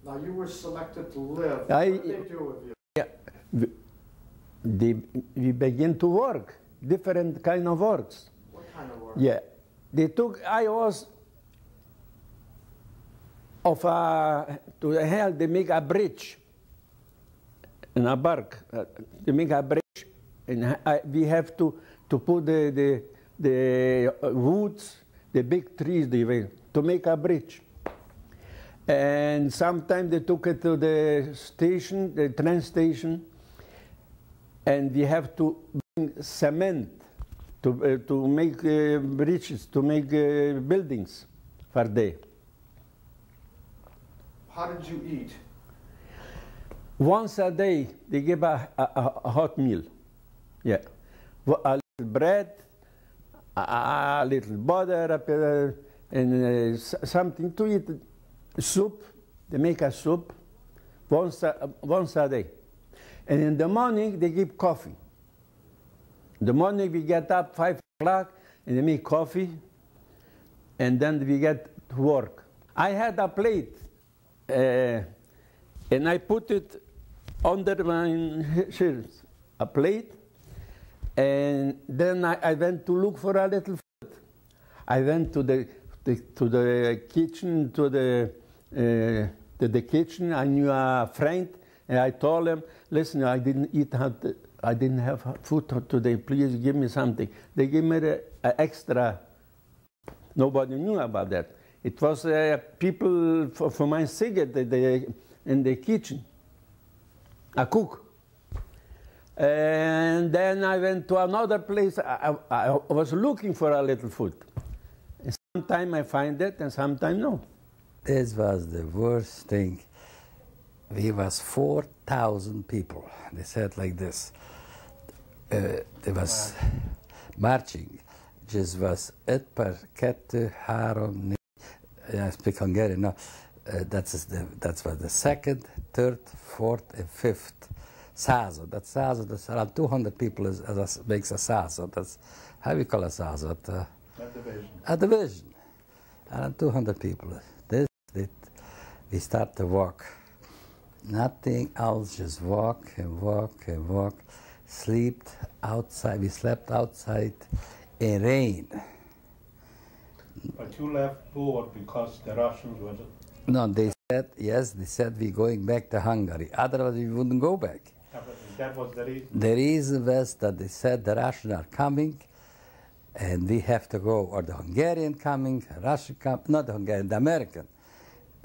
Now you were selected to live. What did they do with you? Yeah, we began to work, different kind of works. What kind of work? Yeah, I was to help, they make a bridge in a bark, they make a bridge, and we have to put the woods, the big trees, to make a bridge. And sometimes they took it to the station, the train station, and we have to bring cement to make bridges, to make buildings for day. How did you eat? Once a day, they give a hot meal. Yeah, a little bread, a little butter, and something to eat. Soup, they make a soup once a day. And in the morning, they give coffee. In the morning, we get up 5 o'clock, and they make coffee, and then we get to work. I had a plate, and I put it under my shirt, a plate, and then I went to look for a little food. I went to the kitchen, to the kitchen. I knew a friend, and I told him, listen, I didn't have food today. Please give me something. They gave me an extra. Nobody knew about that. It was people for my cigarette in the kitchen, a cook. And then I went to another place. I was looking for a little food. And sometimes I find it, and sometimes no. This was the worst thing. We was 4,000 people. They said like this. They was marching. Just was ett par, kette, három, I speak Hungarian now. That's what the second, third, fourth, and fifth század. That század, that's around 200 people makes a század. That's how we call a század. A division. A division. Around 200 people. We start to walk. Nothing else, just walk and walk and walk. Slept outside. We slept outside in rain. But you left Poland because the Russians were... No, they said, yes, they said we're going back to Hungary. Otherwise, we wouldn't go back. Yeah, but that was the reason? The reason was that they said the Russians are coming and we have to go, or the Hungarian coming, Russian coming, not the Hungarian, the American.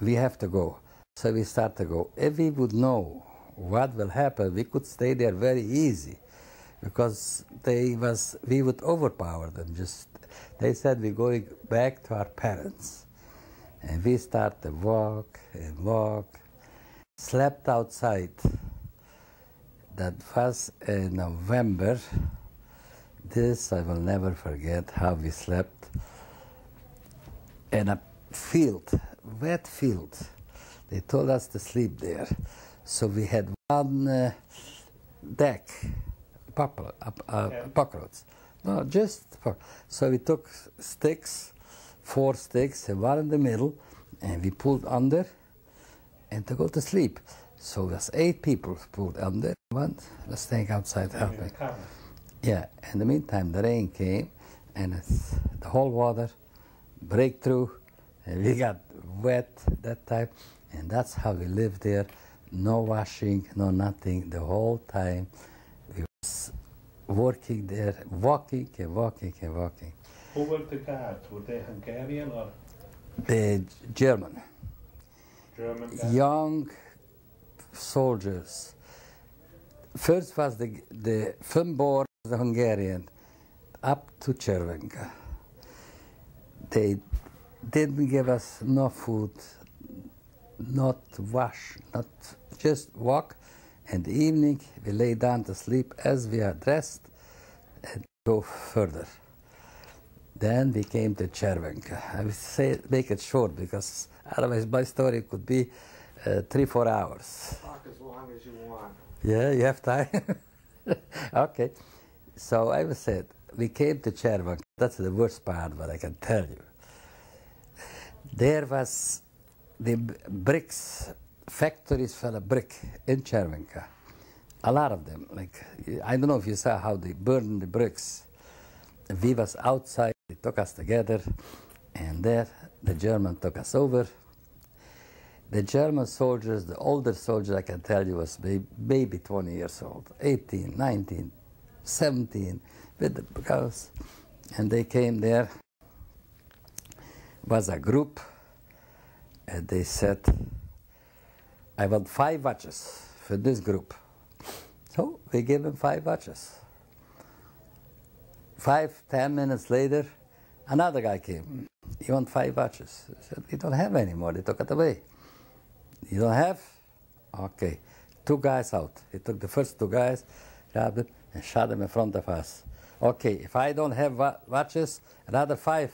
We have to go. So we start to go. If we would know what will happen, we could stay there very easy, because we would overpower them. They said we're going back to our parents. And we start to walk and walk, slept outside. That was in November. This I will never forget, how we slept in a field, wet field. They told us to sleep there. So we had one deck, pockets. No, just so we took sticks, 4 sticks, and one in the middle, and we pulled under, and to go to sleep. So there's 8 people pulled under. One was staying outside helping. Yeah. In the meantime, the rain came, and the whole water break through, and we got wet that time, and that's how we lived there. No washing, no nothing. The whole time we was working there, walking and walking and walking. Who were the guards? Were they Hungarian or? The German. German guards? Young soldiers. First was the Finbor, the Hungarian, up to Cervenka. They didn't give us no food, not wash, not just walk. In the evening, we lay down to sleep as we are dressed and go further. Then we came to Cervenka. I would say make it short, because otherwise my story could be 3-4 hours. Talk as long as you want. Yeah, you have time? Okay. So I was said, we came to Cervenka. That's the worst part, but I can tell you. There was the bricks factories for a brick in Chervenka. A lot of them. Like, I don't know if you saw how they burned the bricks. We was outside, they took us together, and there the German took us over. The German soldiers, the older soldiers, I can tell you, was maybe 20 years old, 18, 19, 17, with the girls. And they came there, was a group, and they said, I want 5 watches for this group. So we gave them 5 watches. 5-10 minutes later, another guy came. He want 5 watches. I said, we don't have any more. They took it away. You don't have? Okay. 2 guys out. He took the first 2 guys, grabbed them, and shot them in front of us. Okay, if I don't have watches, another 5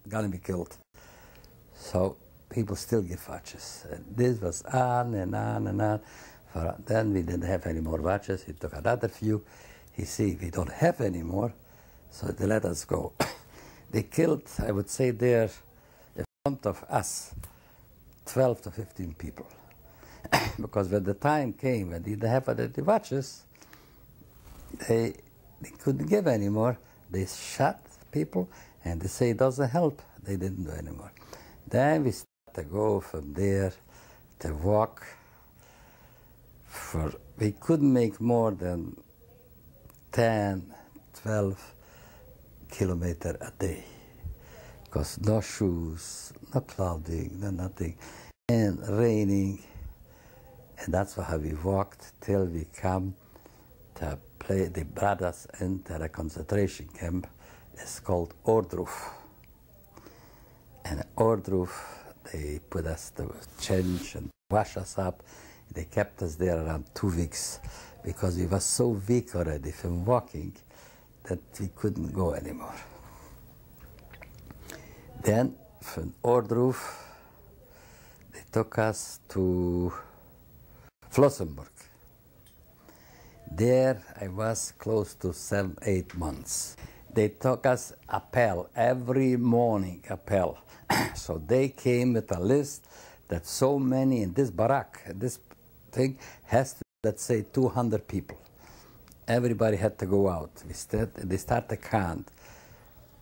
gonna be killed. So people still give watches. And this was on and on and on. Then we didn't have any more watches. He took another few. He see we don't have any more, so they let us go. They killed, I would say, there in front of us, 12 to 15 people. Because when the time came when they didn't have the watches, they couldn't give anymore. They shot people, and they say it doesn't help. They didn't do anymore. Then we started to go from there to walk. We couldn't make more than 10, 12 kilometers a day. Because no shoes, no clothing, no nothing, and raining. And that's how we walked till we come to play. They brought us into a concentration camp. It's called Ordruf. And Ordruf, they put us to change and wash us up. They kept us there around 2 weeks because we were so weak already from walking that we couldn't go anymore. Then from Ordruf, they took us to Flossenburg. There I was close to 7-8 months. They took us appel, every morning appel. So they came with a list that so many in this barrack, this thing has to, let's say, 200 people. Everybody had to go out. They start to count.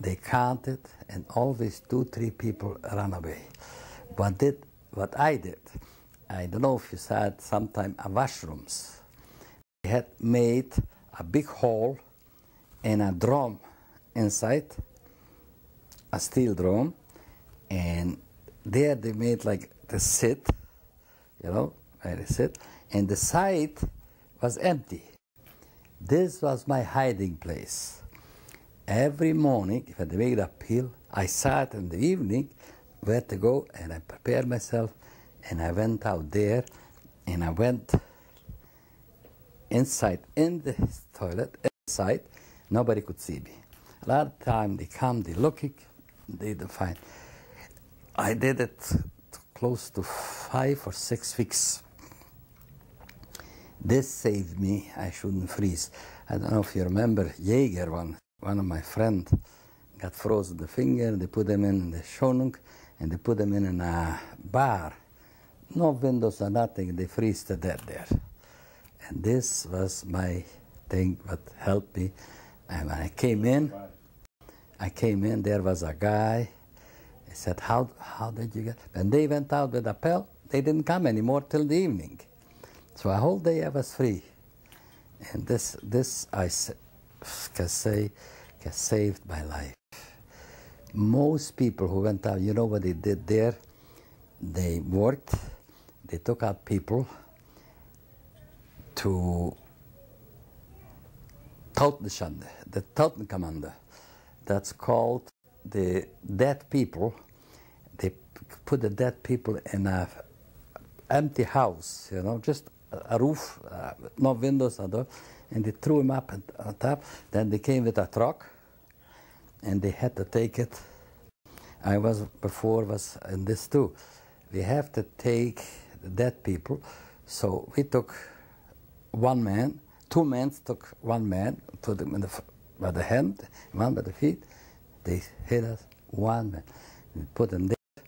They counted, and always 2-3 people ran away. What I did, I don't know if you saw it sometime, washrooms. They had made a big hole and a drum inside, a steel drum, and there they made like the sit, you know, where they sit, and the side was empty. This was my hiding place. Every morning, if I made a pill, I sat in the evening where to go, and I prepared myself, and I went out there, and I went inside, in the toilet, inside. Nobody could see me. A lot of time they come, they looking, they don't find. I did it close to 5 or 6 weeks. This saved me. I shouldn't freeze. I don't know if you remember Jaeger, one of my friends got frozen the finger. They put him in the Schonung, and they put him in a bar. No windows or nothing. They freeze to death there. And this was my thing that helped me. And when I came in, there was a guy. He said, how did you get? When they went out with a pill, they didn't come anymore till the evening. So a whole day I was free. And this I can say saved my life. Most people who went out, you know what they did there? They worked, they took out people to Totenschande, the Totenkommande. That's called the dead people. They put the dead people in an empty house, you know, just a roof, no windows at all, and they threw them up on top. Then they came with a truck, and they had to take it. I was in this too. We have to take the dead people, so we took 1 man. 2 men took 1 man, put him by the hand, 1 by the feet. They hit us, 1 man. We put them there,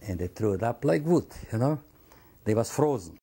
and they threw it up like wood, you know. They was frozen.